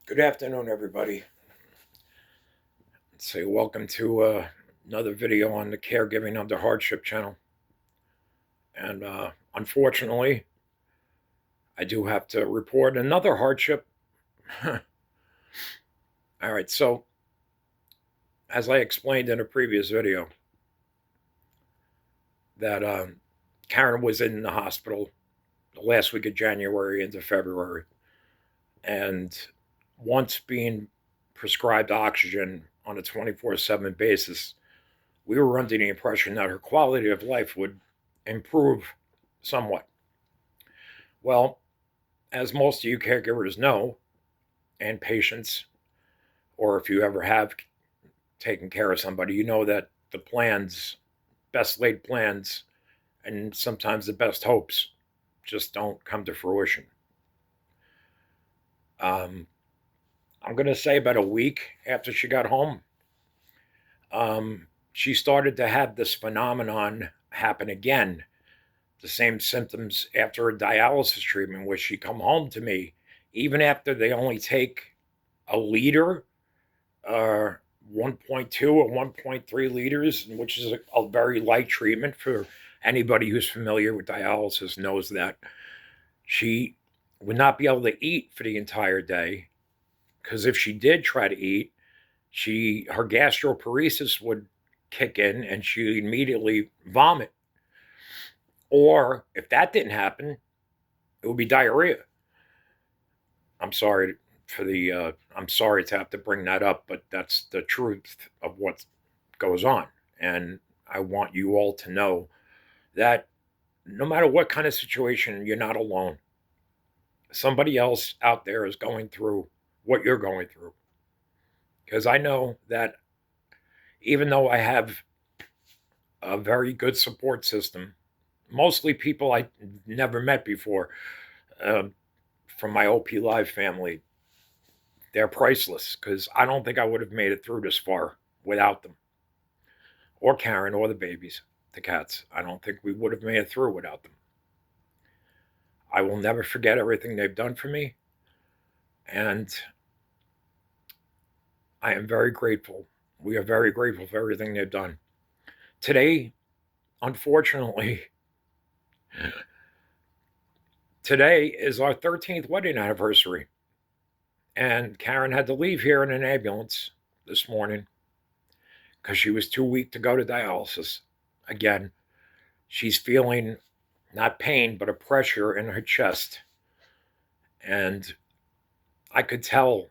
Good afternoon, everybody. Say welcome to another video on the Caregiving Under Hardship channel. And unfortunately, I do have to report another hardship. All right, so as I explained in a previous video, that Karen was in the hospital the last week of January into February, and once being prescribed oxygen on a 24/7 basis, we were under the impression that her quality of life would improve somewhat. Well, as most of you caregivers know, and patients, or if you ever have taken care of somebody, you know that the plans, best laid plans, and sometimes the best hopes just don't come to fruition. Um, I'm going to say about a week after she got home, she started to have this phenomenon happen again. The same symptoms after a dialysis treatment, where she come home to me, even after they only take a liter, 1.2 or 1.3 liters, which is a very light treatment. For anybody who's familiar with dialysis knows that she would not be able to eat for the entire day, because if she did try to eat, her gastroparesis would kick in and she'd immediately vomit. Or if that didn't happen, it would be diarrhea. I'm sorry I'm sorry to have to bring that up, but that's the truth of what goes on. And I want you all to know that no matter what kind of situation, you're not alone. Somebody else out there is going through what you're going through. Because I know that even though I have a very good support system, mostly people I never met before, uh, from my OP Live family, they're priceless, because I don't think I would have made it through this far without them, or Karen, or the babies, the cats. I don't think we would have made it through without them. I will never forget everything they've done for me, and I am very grateful. We are very grateful for everything they've done. Today, unfortunately, today is our 13th wedding anniversary, and Karen had to leave here in an ambulance this morning because she was too weak to go to dialysis. Again, she's feeling not pain, but a pressure in her chest. And I could tell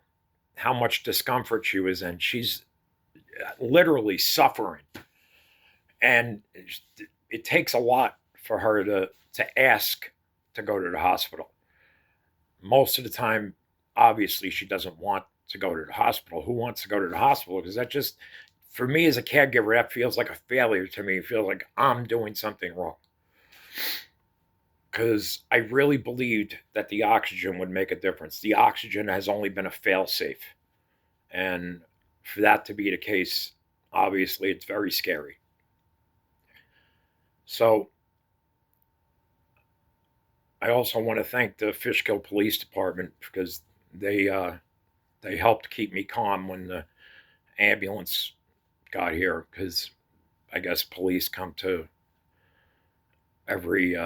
how much discomfort she was in. She's literally suffering. And it takes a lot for her to ask to go to the hospital. Most of the time, obviously, she doesn't want to go to the hospital. Who wants to go to the hospital? Because that just, for me as a caregiver, that feels like a failure to me. It feels like I'm doing something wrong. Because I really believed that the oxygen would make a difference. The oxygen has only been a fail-safe. And for that to be the case, obviously, it's very scary. So I also want to thank the Fishkill Police Department, because they helped keep me calm when the ambulance got here, because I guess police come to every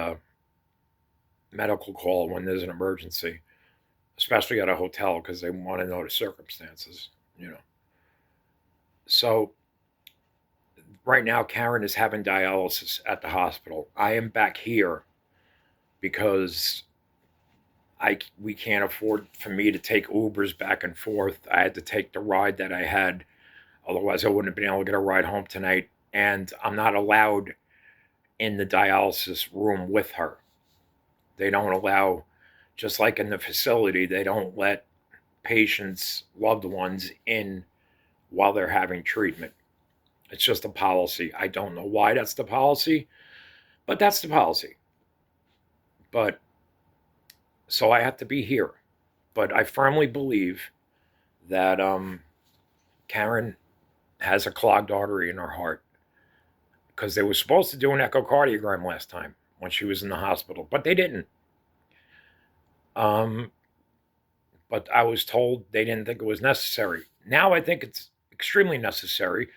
medical call when there's an emergency, especially at a hotel, because they want to know the circumstances, you know. So right now, Karen is having dialysis at the hospital. I am back here because we can't afford for me to take Ubers back and forth. I had to take the ride that I had. Otherwise, I wouldn't have been able to get a ride home tonight. And I'm not allowed in the dialysis room with her. They don't allow, just like in the facility, they don't let patients' loved ones in while they're having treatment. It's just a policy. I don't know why that's the policy, but that's the policy. But so I have to be here. But I firmly believe that Karen has a clogged artery in her heart, because they were supposed to do an echocardiogram last time when she was in the hospital, but they didn't. But but I was told they didn't think it was necessary. Now I think it's extremely necessary.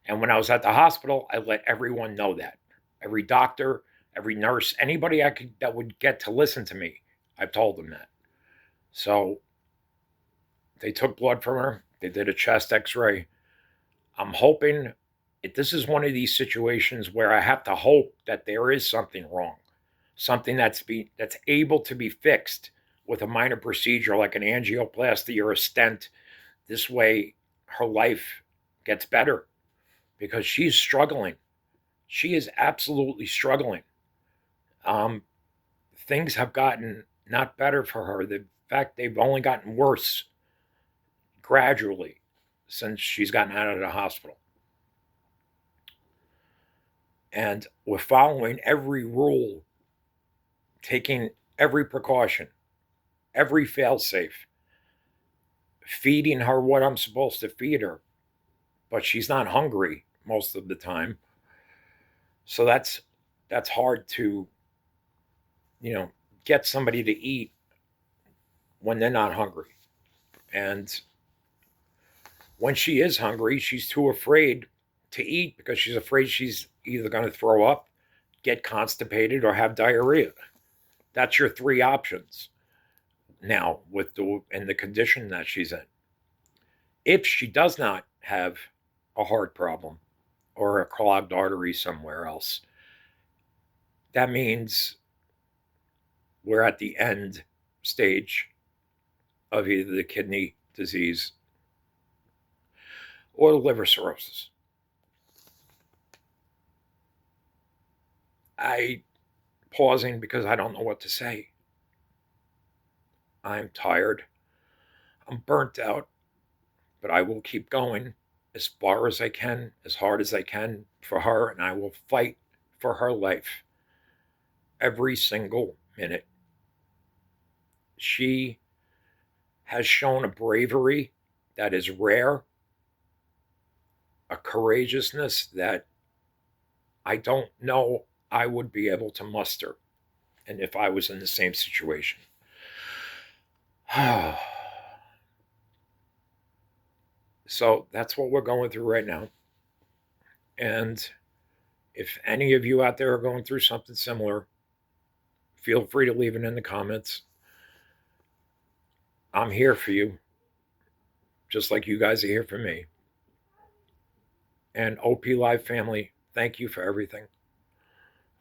And when I was at the hospital, I let everyone know that. Every doctor, every nurse, anybody I could that would get to listen to me, I've told them that. So they took blood from her. They did a chest X-ray. I'm hoping this is one of these situations where I have to hope that there is something wrong, something that's able to be fixed with a minor procedure like an angioplasty or a stent. This way, her life gets better because she's struggling. She is absolutely struggling. Um, Things have gotten not better for her. In fact, they've only gotten worse gradually since she's gotten out of the hospital. And we're following every rule, taking every precaution, every fail-safe, feeding her what I'm supposed to feed her, but she's not hungry most of the time. So that's hard to, get somebody to eat when they're not hungry. And when she is hungry, she's too afraid to eat because she's afraid she's either going to throw up, get constipated, or have diarrhea. That's your three options now in the condition that she's in. If she does not have a heart problem or a clogged artery somewhere else, that means we're at the end stage of either the kidney disease or the liver cirrhosis. I pausing because I don't know what to say. I'm tired. I'm burnt out, but I will keep going as far as I can, as hard as I can for her, and I will fight for her life every single minute. She has shown a bravery that is rare, a courageousness that I don't know I would be able to muster, and if I was in the same situation. So that's what we're going through right now. And if any of you out there are going through something similar, feel free to leave it in the comments. I'm here for you, just like you guys are here for me. And OP Live family, thank you for everything.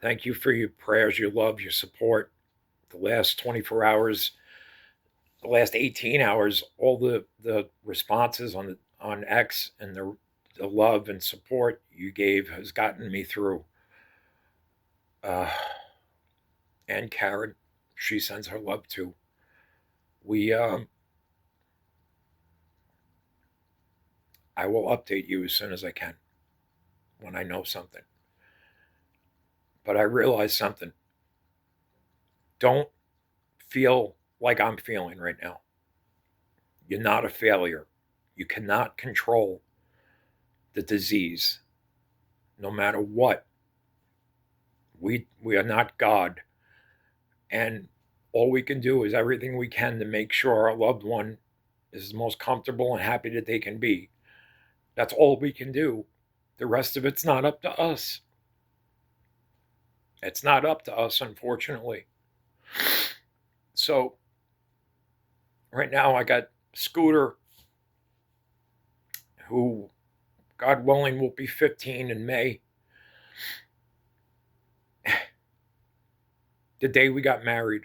Thank you for your prayers, your love, your support. The last 24 hours, the last 18 hours, all the responses on X and the love and support you gave has gotten me through. And Karen, she sends her love too. I will update you as soon as I can when I know something. But I realize something. Don't feel like I'm feeling right now. You're not a failure. You cannot control the disease, no matter what. We are not God. And all we can do is everything we can to make sure our loved one is the most comfortable and happy that they can be. That's all we can do. The rest of it's not up to us. It's not up to us, unfortunately. So right now I got Scooter, who, God willing, will be 15 in May. The day we got married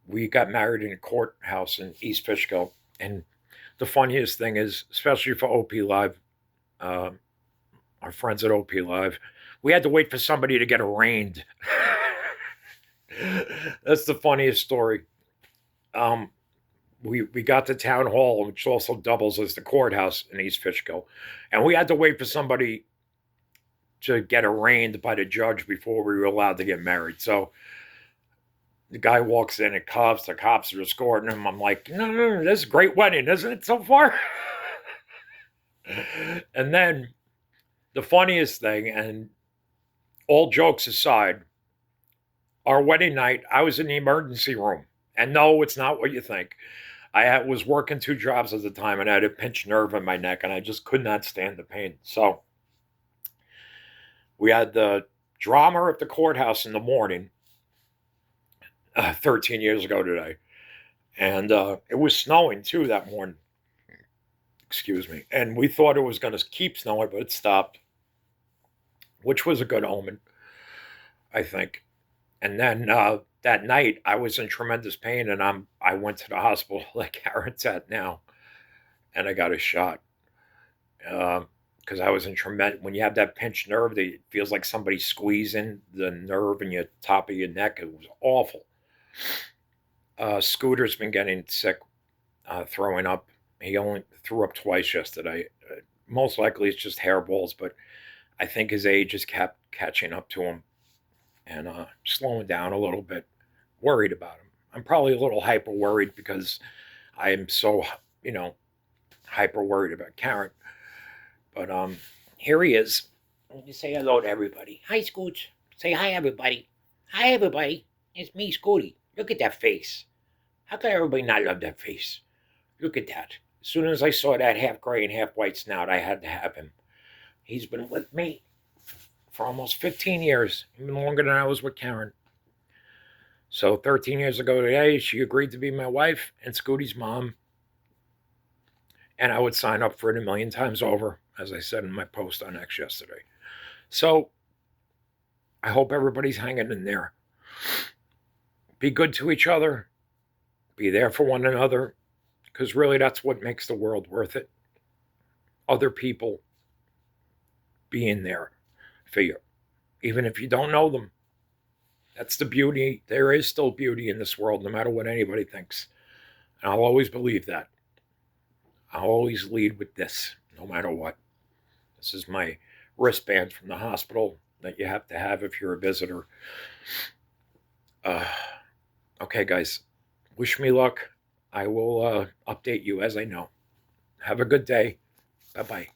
in a courthouse in East Fishkill. And the funniest thing is, especially for OP Live, our friends at OP Live, we had to wait for somebody to get arraigned. That's the funniest story. We got to town hall, which also doubles as the courthouse in East Fishkill, and we had to wait for somebody to get arraigned by the judge before we were allowed to get married. So the guy walks in at cuffs. The cops are escorting him. I'm like, no, this is a great wedding, isn't it, so far? And then the funniest thing, and all jokes aside, our wedding night, I was in the emergency room And no, it's not what you think. Was working 2 jobs at the time, and I had a pinched nerve in my neck, and I just could not stand the pain. So we had the drama at the courthouse in the morning, 13 years ago today. And it was snowing too that morning. Excuse me. And we thought it was going to keep snowing, but it stopped, which was a good omen, I think. And then that night, I was in tremendous pain, and I went to the hospital like Karen's at now, and I got a shot because I was in tremendous. When you have that pinched nerve, it feels like somebody squeezing the nerve in your top of your neck. It was awful. Scooter's been getting sick, throwing up. He only threw up twice yesterday. Most likely it's just hairballs, but I think his age has kept catching up to him and slowing down a little bit. Worried about him. I'm probably a little hyper worried because I am so, hyper worried about Karen. But here he is. Let me say hello to everybody. Hi, Scooch. Say hi, everybody. Hi, everybody. It's me, Scooty. Look at that face. How can everybody not love that face? Look at that. As soon as I saw that half gray and half white snout, I had to have him. He's been with me for almost 15 years, even longer than I was with Karen. So 13 years ago today, she agreed to be my wife and Scooty's mom. And I would sign up for it a million times over, as I said in my post on X yesterday. So I hope everybody's hanging in there. Be good to each other. Be there for one another. Because really, that's what makes the world worth it. Other people being there for you, even if you don't know them. That's the beauty. There is still beauty in this world, no matter what anybody thinks. And I'll always believe that. I'll always lead with this, no matter what. This is my wristband from the hospital that you have to have if you're a visitor. Okay, guys. Wish me luck. I will update you as I know. Have a good day. Bye-bye.